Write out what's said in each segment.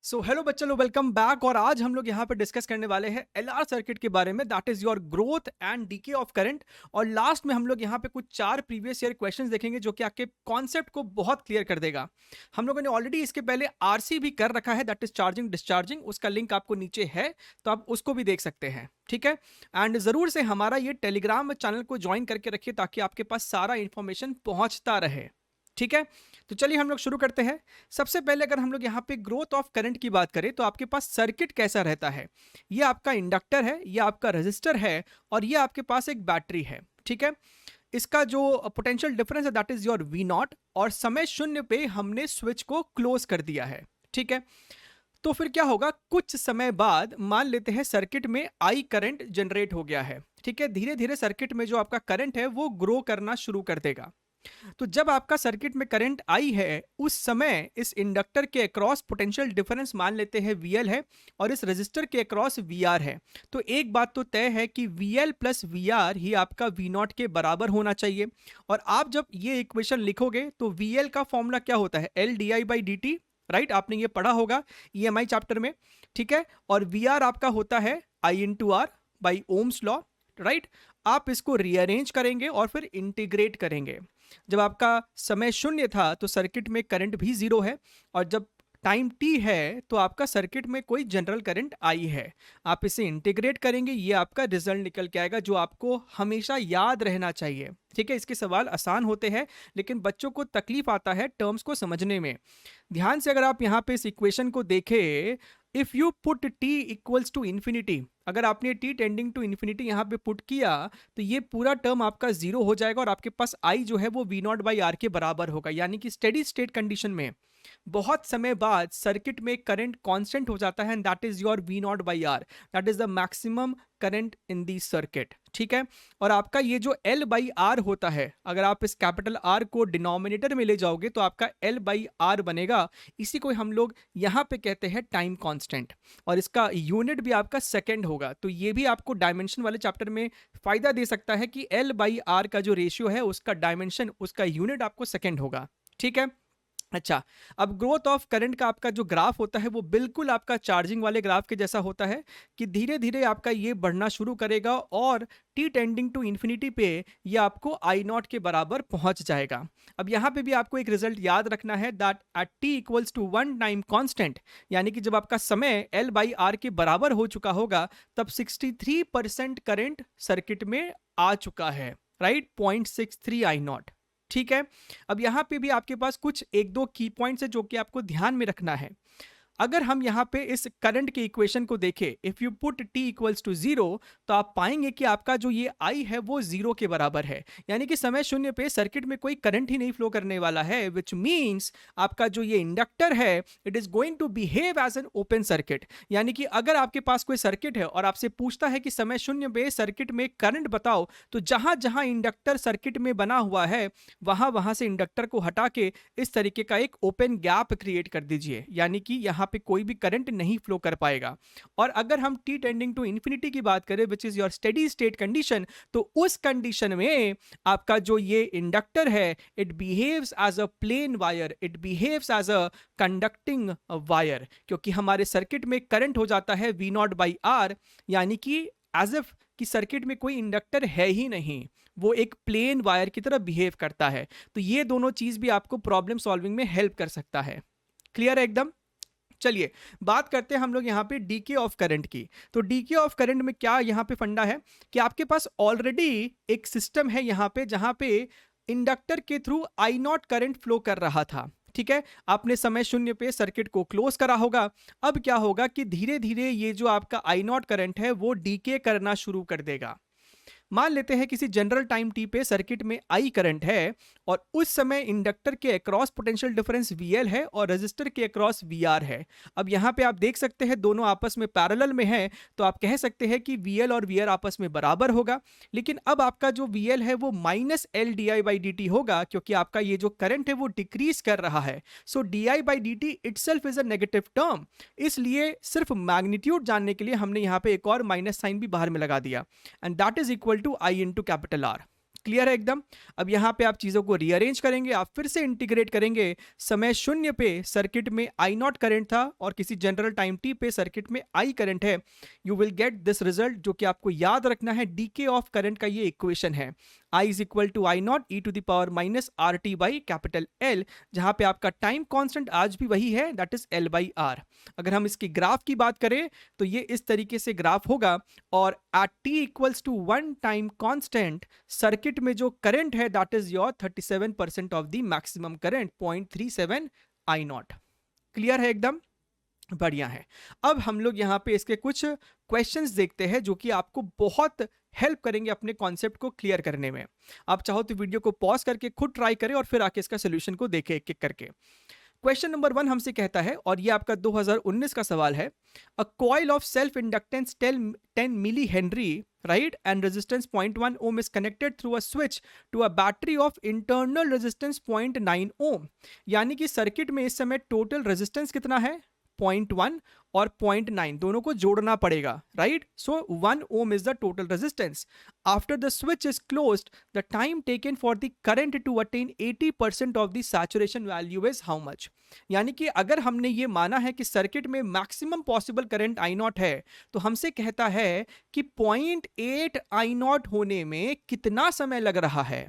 So hello बच्चों, welcome back. और आज हम लोग यहाँ पे डिस्कस करने वाले हैं एलआर सर्किट के बारे में, that is your growth and DK of current. और लास्ट में हम लोग यहाँ पे कुछ 4 प्रीवियस ईयर क्वेश्चंस देखेंगे जो कि आपके कॉन्सेप्ट को बहुत क्लियर कर देगा। हम लोगों ने ऑलरेडी इसके पहले आरसी भी कर रखा है, दैट इज चार्जिंग डिस्चार्जिंग, उसका लिंक आपको नीचे है, तो आप उसको भी देख सकते हैं। ठीक है। एंड जरूर से हमारा ये टेलीग्राम चैनल को ज्वाइन करके रखिए ताकि आपके पास सारा इंफॉर्मेशन पहुंचता रहे। ठीक है। तो चलिए हम लोग शुरू करते हैं। सबसे पहले अगर हम लोग यहाँ पे ग्रोथ ऑफ करंट की बात करें तो आपके पास सर्किट कैसा रहता है। ये आपका इंडक्टर है, ये आपका रेजिस्टर है, और ये आपके पास एक बैटरी है। ठीक है। इसका जो पोटेंशियल डिफरेंस है that is your V naught, और समय शून्य पे हमने स्विच को क्लोज कर दिया है। ठीक है। तो फिर क्या होगा, कुछ समय बाद मान लेते हैं सर्किट में आई करंट जनरेट हो गया है। ठीक है। धीरे धीरे सर्किट में जो आपका करंट है वो ग्रो करना शुरू कर देगा। तो जब आपका सर्किट में करंट आई है उस समय इस इंडक्टर के अक्रॉस पोटेंशियल डिफरेंस मान लेते हैं VL है, और इस रेजिस्टर के अक्रॉस VR है। तो एक बात तो तय है कि VL प्लस VR ही आपका V नॉट के बराबर होना चाहिए। और आप जब ये इक्वेशन लिखोगे तो VL का फॉर्मूला क्या होता है, LdI/dt, राइट। आपने ये पढ़ा होगा EMI चैप्टर में। ठीक है। और VR आपका होता है I/R by Ohm's law, right. आप इसको रीअरेंज करेंगे और फिर इंटीग्रेट करेंगे। जब आपका समय शून्य था तो सर्किट में करंट भी जीरो है, और जब टाइम टी है तो आपका सर्किट में कोई जनरल करंट आई है। आप इसे इंटीग्रेट करेंगे, ये आपका रिजल्ट निकल के आएगा जो आपको हमेशा याद रहना चाहिए। ठीक है। इसके सवाल आसान होते हैं लेकिन बच्चों को तकलीफ आता है टर्म्स को समझने में। ध्यान से अगर आप यहाँ पे इस इक्वेशन को देखें, if you put t equals to infinity, अगर आपने t टेंडिंग टू इन्फिनिटी यहाँ पे पुट किया तो ये पूरा टर्म आपका जीरो हो जाएगा और आपके पास i जो है वो v नॉट बाई आर के बराबर होगा। यानी कि स्टेडी स्टेट कंडीशन में बहुत समय बाद सर्किट में करंट कांस्टेंट हो जाता है, and that is your V naught by R, that is the maximum current in the circuit. ठीक है। और आपका ये जो L बाई आर होता है, अगर आप इस कैपिटल R को डिनोमिनेटर में ले जाओगे तो आपका L बाई आर बनेगा। इसी को हम लोग यहाँ पे कहते हैं टाइम कांस्टेंट, और इसका यूनिट भी आपका सेकंड होगा। तो ये भी आपको डायमेंशन वाले चैप्टर में फायदा दे सकता है कि L बाई आर का जो रेशियो है उसका डायमेंशन, उसका यूनिट आपको सेकंड होगा। ठीक है। अच्छा, अब ग्रोथ ऑफ करंट का आपका जो ग्राफ होता है वो बिल्कुल आपका चार्जिंग वाले ग्राफ के जैसा होता है कि धीरे धीरे आपका ये बढ़ना शुरू करेगा और t टेंडिंग टू इन्फिनिटी पे ये आपको I नॉट के बराबर पहुंच जाएगा। अब यहाँ पे भी आपको एक रिजल्ट याद रखना है, that at t equals to 1 time constant, यानी कि जब आपका समय L बाई आर के बराबर हो चुका होगा तब 63% करंट सर्किट में आ चुका है, राइट। 0.63 I not. ठीक है। अब यहां पे भी आपके पास कुछ एक दो की पॉइंट्स है जो कि आपको ध्यान में रखना है। अगर हम यहां पे इस करंट के इक्वेशन को देखें, if you put t equals to zero, तो आप पाएंगे कि आपका जो ये I है वो जीरो के बराबर है। यानी कि समय शून्य पे सर्किट में कोई करंट ही नहीं फ्लो करने वाला है, विच मींस आपका जो ये इंडक्टर है it is going to behave as an open circuit. यानी कि अगर आपके पास कोई सर्किट है और आपसे पूछता है कि समय शून्य पे सर्किट में करंट बताओ, तो जहां जहां इंडक्टर सर्किट में बना हुआ है वहां वहां से इंडक्टर को हटा के इस तरीके का एक ओपन गैप क्रिएट कर दीजिए, यानी कि यहां पे कोई भी करंट नहीं फ्लो कर पाएगा। और अगर हम t टेंडिंग टू इन्फिनिटी की बात करें which is your steady state condition, तो उस कंडीशन में आपका जो ये इंडक्टर है it behaves as a plain wire, it behaves as a conducting wire, क्योंकि हमारे सर्किट में करंट हो जाता है v नॉट बाई आर, यानी कि एज इफ कि सर्किट में कोई इंडक्टर है ही नहीं, वो एक प्लेन वायर की तरह बिहेव करता है। तो ये दोनों चीज भी आपको प्रॉब्लम सॉल्विंग में हेल्प कर सकता है। क्लियर है एकदम। चलिए बात करते हैं हम लोग यहाँ पे डीके ऑफ करंट की। तो डीके ऑफ करंट में क्या यहाँ पे फंडा है कि आपके पास ऑलरेडी एक सिस्टम है यहाँ पे जहाँ पे इंडक्टर के through I not current flow कर रहा था। ठीक है। आपने समय शून्य पे सर्किट को क्लोज करा होगा। अब क्या होगा कि धीरे धीरे ये जो आपका आई नॉट करंट है वो डीके करना शुरू कर देगा। मान लेते हैं किसी जनरल टाइम टी पे सर्किट में आई करंट है और उस समय इंडक्टर के अक्रॉस पोटेंशियल डिफरेंस VL है और रेजिस्टर के अक्रॉस VR है। अब यहाँ पे आप देख सकते हैं दोनों आपस में पैरेलल में है, तो आप कह सकते हैं कि VL और VR आपस में बराबर होगा। लेकिन अब आपका जो VL है वो माइनस LdI/dt होगा, क्योंकि आपका ये जो करंट है वो डिक्रीज कर रहा है। सो dI/dt itself is a negative term, इसलिए सिर्फ मैग्नीट्यूड जानने के लिए हमने यहाँ पे एक और माइनस साइन भी बाहर में लगा दिया, and that is equal to I into capital R। Clear है एकदम। अब यहाँ पे आप चीज़ों को रीअरेंज करेंगे, आप फिर से इंटीग्रेट करेंगे। समय शून्य पे सर्किट में आई नॉट करंट था और किसी जनरल टाइम टी पे सर्किट में आई करंट है। You will get this result, जो कि आपको याद रखना है, डीके ऑफ करंट का ये इक्वेशन है। I is equal to I naught E to the power minus R T by capital L, जहां पे आपका टाइम कांस्टेंट आज भी वही है, that is L by R. अगर हम इसकी ग्राफ की बात करें तो ये इस तरीके से ग्राफ होगा, और at T equals to 1 time constant circuit में जो करंट है that is your 37% of the maximum current, 0.37 I naught. Clear है एकदम, बढ़िया है। अब हम लोग यहाँ पे इसके कुछ क्वेश्चंस देखते हैं जो कि आपको बहुत हेल्प करेंगे अपने कॉन्सेप्ट को क्लियर करने में। आप चाहो तो वीडियो को पॉज करके खुद ट्राई करें और फिर आके इसका सोल्यूशन को देखें एक एक करके। क्वेश्चन नंबर 1 हमसे कहता है, और ये आपका 2019 का सवाल है, a coil of self inductance 10 milli henry right and resistance 0.1 ohm is connected through a switch to a battery of internal resistance 0.9 ohm. यानी कि सर्किट में इस समय टोटल रेजिस्टेंस कितना है, 0.1 और 0.9 दोनों को जोड़ना पड़ेगा, right. So 1 ohm is the total resistance. After the switch is closed, the time taken for the current to attain 80% of the saturation value is how much. यानी कि अगर हमने ये माना है कि सर्किट में maximum possible current I not है, तो हमसे कहता है कि 0.8 आई नॉट होने में कितना समय लग रहा है।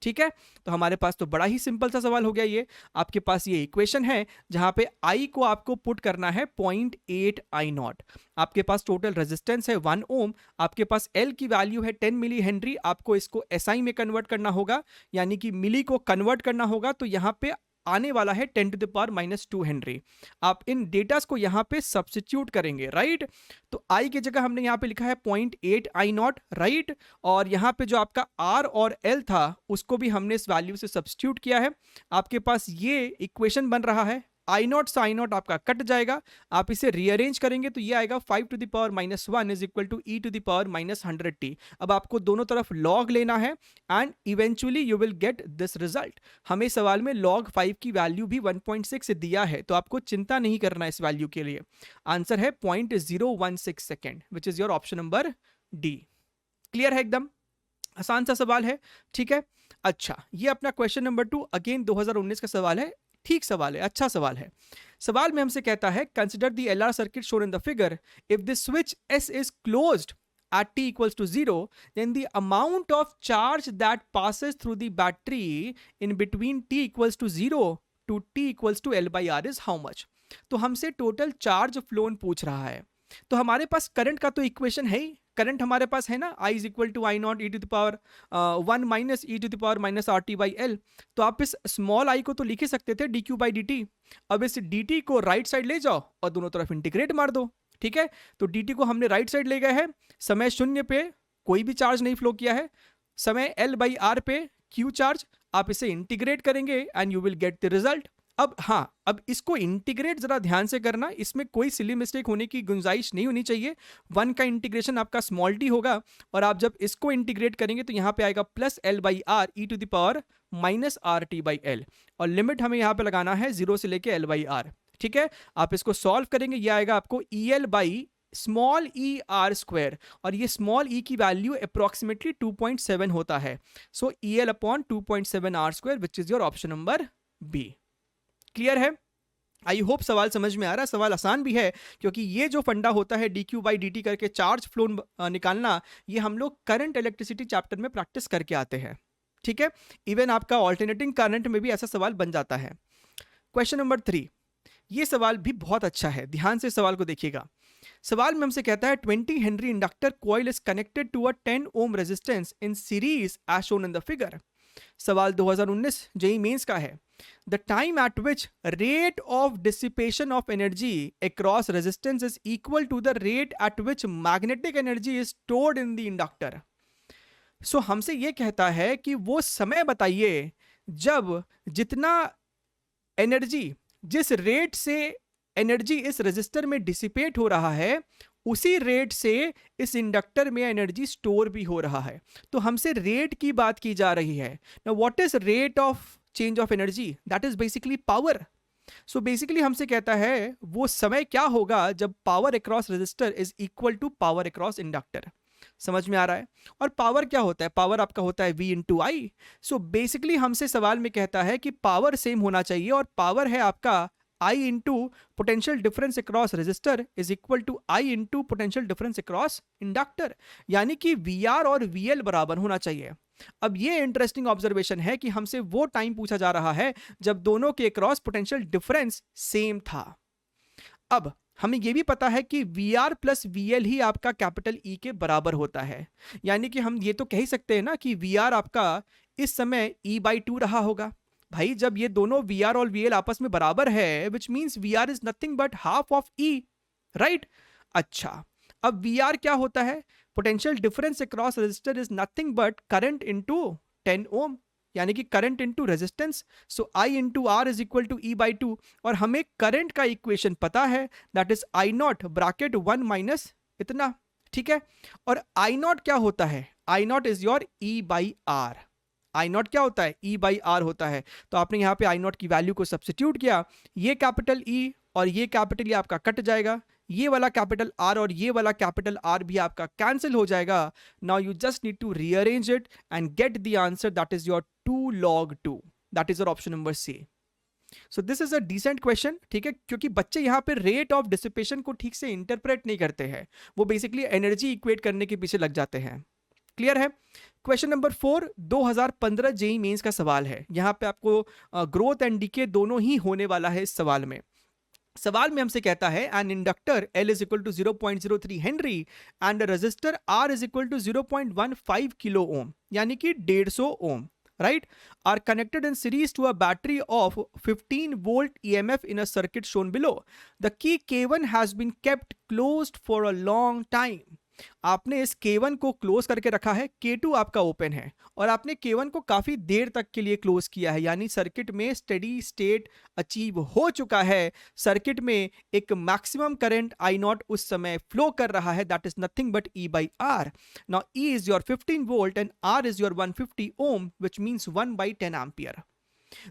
ठीक है, तो हमारे पास तो बड़ा ही सिंपल सा सवाल हो गया। ये आपके पास ये इक्वेशन है जहां पे आई को आपको पुट करना है 0.8 आई नॉट। आपके पास टोटल रेजिस्टेंस है 1 ओम, आपके पास एल की वैल्यू है 10 मिली हेनरी। आपको इसको एसआई में कन्वर्ट करना होगा, यानी कि मिली को कन्वर्ट करना होगा, तो यहां पे आने वाला है 10 टू द पावर -2 हेनरी। आप इन डेटास को यहां पे सब्स्टिट्यूट करेंगे, राइट। तो आई की जगह हमने यहां पे लिखा है 0.8 आई नॉट, राइट। और यहां पे जो आपका आर और एल था उसको भी हमने इस वैल्यू से सब्स्टिट्यूट किया है। आपके पास ये इक्वेशन बन रहा है, आई नॉट से आई नॉट आपका कट जाएगा, आप इसे रीअरेंज करेंगे तो ये आएगा 5 to the power -1 is equal to E to the power -100t। अब आपको दोनों तरफ लॉग लेना है and eventually you will get this result. हमें सवाल में log 5 की वैल्यू भी 1.6 दिया है, तो आपको चिंता नहीं करना इस वैल्यू के लिए। आंसर है 0.016 second, which is your option number D. Clear है एकदम, आसान सा सवाल है, ठीक है। अच्छा, ये अपना क्वेश्चन नंबर 2 अगेन 2019 का सवाल है, ठीक सवाल है, अच्छा सवाल है। सवाल में हमसे कहता है, consider the LR circuit shown in the figure, if the switch S is closed at t equals to 0, then the amount of charge that passes through the battery in between t equals to 0 to t equals to L by R is how much। तो हमसे total charge phloem पूछ रहा है। तो हमारे पास current का तो equation है ही, करंट हमारे पास है ना, I is equal to I naught E to the power 1 minus E to the power minus R T by L. तो आप इस स्मॉल आई को तो लिख ही सकते थे D Q by D T. अब इस डी टी को राइट साइड ले जाओ और दोनों तरफ इंटीग्रेट मार दो, ठीक है। तो डी टी को हमने राइट साइड ले गए हैं, समय शून्य पे कोई भी चार्ज नहीं फ्लो किया है, समय एल बाई आर पे क्यू चार्ज। आप इसे इंटीग्रेट करेंगे and you will get the result. अब हाँ, अब इसको इंटीग्रेट जरा ध्यान से करना, इसमें कोई सिली मिस्टेक होने की गुंजाइश नहीं होनी चाहिए। 1 का इंटीग्रेशन आपका स्मॉल टी होगा, और आप जब इसको इंटीग्रेट करेंगे तो यहाँ पे आएगा plus L by R E to the power minus R T by L, और लिमिट हमें यहाँ पे लगाना है 0 से लेके एल बाई आर, ठीक है। आप इसको सॉल्व करेंगे, ये आएगा आपको E L by small E R square, और ये स्मॉल ई की वैल्यू अप्रोक्सीमेटली 2.7 होता है। So e L upon 2.7 R square, which is your option number B. Clear है, आई होप सवाल समझ में आ रहा है। सवाल आसान भी है, क्योंकि ये जो फंडा होता है D Q by D T करके चार्ज फ्लो निकालना, ये हम लोग करंट इलेक्ट्रिसिटी चैप्टर में प्रैक्टिस करके आते हैं, ठीक है। इवन आपका ऑल्टरनेटिंग करंट में भी ऐसा सवाल बन जाता है। क्वेश्चन नंबर 3, ये सवाल भी बहुत अच्छा है, ध्यान से सवाल को देखिएगा। सवाल में हमसे कहता है 20 henry inductor coil is connected to a 10 ohm resistance in series as shown in the figure. सवाल 2019 जेईई मेंस का है। The time at which rate of dissipation of energy across resistance is equal to the rate at which magnetic energy is stored in the inductor. So हमसे यह कहता है कि वो समय बताइए जब जितना एनर्जी, जिस रेट से एनर्जी इस रेजिस्टर में डिसिपेट हो रहा है, उसी रेट से इस इंडक्टर में एनर्जी स्टोर भी हो रहा है। तो हमसे रेट की बात की जा रही है। Now what is rate of change of energy? That is basically power. So basically हमसे कहता है वो समय क्या होगा जब power across resistor is equal to power across inductor. समझ में आ रहा है? और पावर क्या होता है? पावर आपका होता है v इंटू आई। सो बेसिकली हमसे सवाल में कहता है कि पावर सेम होना चाहिए, और पावर है आपका I into potential difference across resistor is equal to I into potential difference across inductor, यानी कि VR और VL बराबर होना चाहिए। अब ये इंटरेस्टिंग ऑब्जर्वेशन है कि हमसे वो टाइम पूछा जा रहा है जब दोनों के अक्रॉस पोटेंशियल डिफरेंस सेम था। अब हमें यह भी पता है कि VR प्लस VL ही आपका कैपिटल E के बराबर होता है, यानी कि हम ये तो कह ही सकते हैं ना कि VR आपका इस समय E/2 रहा होगा। भाई जब ये दोनों VR और VL आपस में बराबर है, which means VR is nothing but half of E, right? अच्छा, अब VR क्या होता है? Potential difference across resistor is nothing but current into 10 ohm, यानी कि current into resistance. So I into R is equal to E/2, और हमें current का इक्वेशन पता है, that is I naught bracket 1 minus इतना, ठीक है? और I नॉट क्या होता है? I not is your E/R। I not क्या होता है? E/R होता है। तो आपने यहाँ पे I नॉट की वैल्यू को सब्स्टिट्यूट किया, ये कैपिटल E और ये कैपिटल E आपका कट जाएगा, ये वाला कैपिटल R और ये वाला कैपिटल R भी आपका कैंसिल हो जाएगा। Now you just need to rearrange it and get the answer, that is your 2 log 2, that is your option number C। So this is a decent question, ठीक है? क्योंकि बच्चे यहाँ पे रेट ऑफ डिसिपेशन को ठीक से इंटरप्रेट नहीं करते हैं, वो बेसिकली एनर्जी इक्वेट करने के पीछे लग जाते हैं। क्लियर है? क्वेश्चन नंबर 4 2015 जेईई मेंस का सवाल है। यहाँ पे आपको ग्रोथ एंड डीके दोनों ही होने वाला है इस सवाल में। सवाल में हमसे कहता है an inductor L is equal to 0.03 henry and resistor R is equal to 0.15 kilo ohm, यानी कि 150 ओम, right, are connected in series to a battery of 15 volt EMF in a circuit shown below. The key K1 has been kept closed for a long time. आपने इस K1 को close करके रखा है, K2 आपका open है, और आपने K1 को काफी देर तक के लिए क्लोज किया है, यानी सर्किट में स्टेडी स्टेट अचीव हो चुका है। सर्किट में एक मैक्सिमम करंट I नॉट उस समय फ्लो कर रहा है, that is nothing but E/R। Now E is your 15 volt and R is your 150 ohm, which means 1/10 ampere.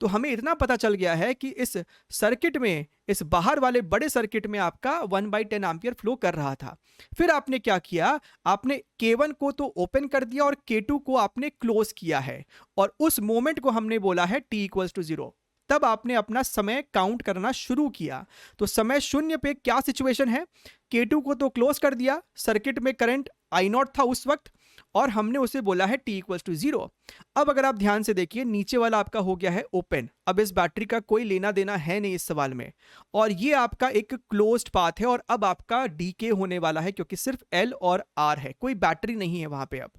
तो हमें इतना पता चल गया है कि इस सर्किट में, इस बाहर वाले बड़े सर्किट में आपका 1/10 एम्पियर फ्लो कर रहा था। फिर आपने क्या किया? आपने K1 को तो ओपन कर दिया और K2 को आपने क्लोज किया है, और उस मोमेंट को हमने बोला है t = 0। तब आपने अपना समय काउंट करना शुरू किया। तो समय 0 पे क्या सिचुएशन है? K2 को तो क्लोज कर दिया, सर्किट में करंट I नॉट था उस वक्त, और हमने उसे बोला है t = 0। अब अगर आप ध्यान से देखिए, नीचे वाला आपका हो गया है ओपन। अब इस बैटरी का कोई लेना देना है नहीं इस सवाल में, और ये आपका एक क्लोज्ड पाथ है, और अब आपका डीके होने वाला है क्योंकि सिर्फ L और R है, कोई बैटरी नहीं है वहां पे। अब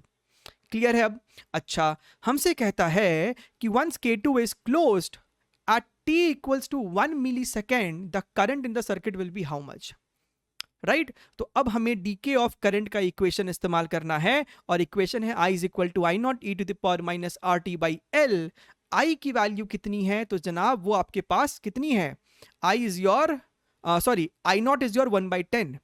क्लियर है? अब अच्छा, हमसे कहता है कि once K2 is closed at t = 1 millisecond, the current in the circuit will be how much? Right? तो अब हमें डीके ऑफ करंट का इक्वेशन इस्तेमाल करना है, और इक्वेशन है I = I not e⁻⁻ RT/L। I की वैल्यू कितनी है? तो जनाब वो आपके पास कितनी है? I not is your 1/10।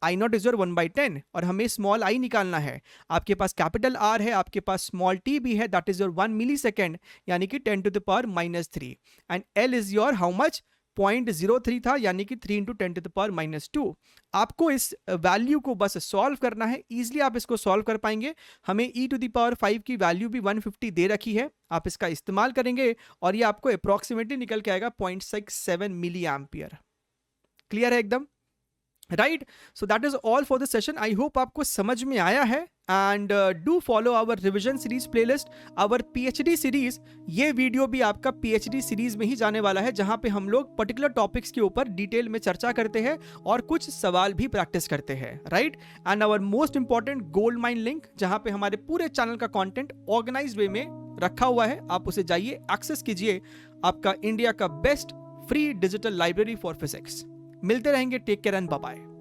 I not is your 1/10, और हमें स्मॉल i निकालना है। आपके पास कैपिटल R है, आपके पास स्मॉल t भी है, दैट इज योर 1 मिलीसेकेंड, यानी कि 10⁻³ and L is your how much? 0.03 था, यानी कि 3 × 10⁻²। आपको इस वैल्यू को बस सॉल्व करना है, इजीली आप इसको सॉल्व कर पाएंगे। हमें e⁵ की वैल्यू भी 150 दे रखी है, आप इसका इस्तेमाल करेंगे और ये आपको अप्रोक्सीमेटली निकल के आएगा 0.67 मिली एम्पियर। क्लियर है एकदम? Right? So that is all for the session. I hope आपको समझ में आया है, and do follow our revision series playlist, our PhD series. ये वीडियो भी आपका PhD सीरीज में ही जाने वाला है, जहां पे हम लोग पर्टिकुलर टॉपिक्स के ऊपर डिटेल में चर्चा करते हैं और कुछ सवाल भी प्रैक्टिस करते हैं। Right? And our most important gold mine link, जहां पे हमारे पूरे चैनल का कंटेंट ऑर्गेनाइज्ड वे में रखा हुआ है, आप उसे जाइए, एक्सेस कीजिए। आपका इंडिया का best free digital library for physics. मिलते रहेंगे, take care and bye bye.